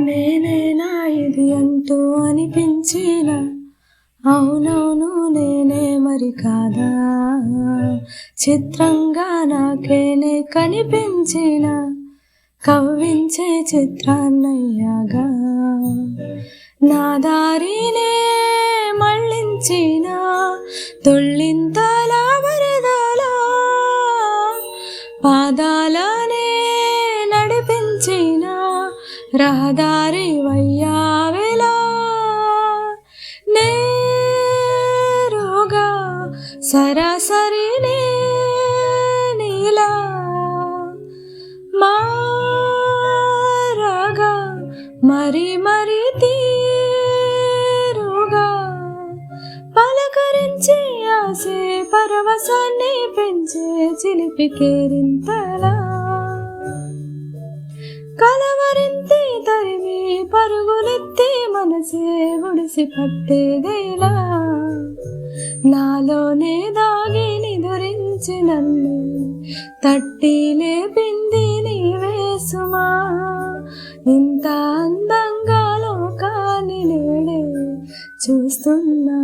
నేనేనా ఇది అంటూ అనిపించిన, అవునవును నేనే మరి కాదా, చిత్రంగా నాకేనే కనిపించిన, కవ్వించే చిత్రాన్నయ్యాగా. నా దారినే మళ్ళించిన తొళ్ళింతల వరదలా, పాదాలనే నడిపించిన రహదారి వయ్యావిలా. నేరుగా సరాసరి నీలా మారగా, మరి మరి తీరుగా పలకరించి ఆసే పరవశాన్ని పెంచే చిలిపి కేరింతలా, కలవరింతి తరిమి పరుగులెత్తి మనసే ఒడిసి పట్టేదేలా. నాలోనే దాగి నిదురించి నన్ను తట్టి లేపింది నీవే సుమా. ఇంత అందంగా లోకాన్ని నేనే చూస్తున్నా.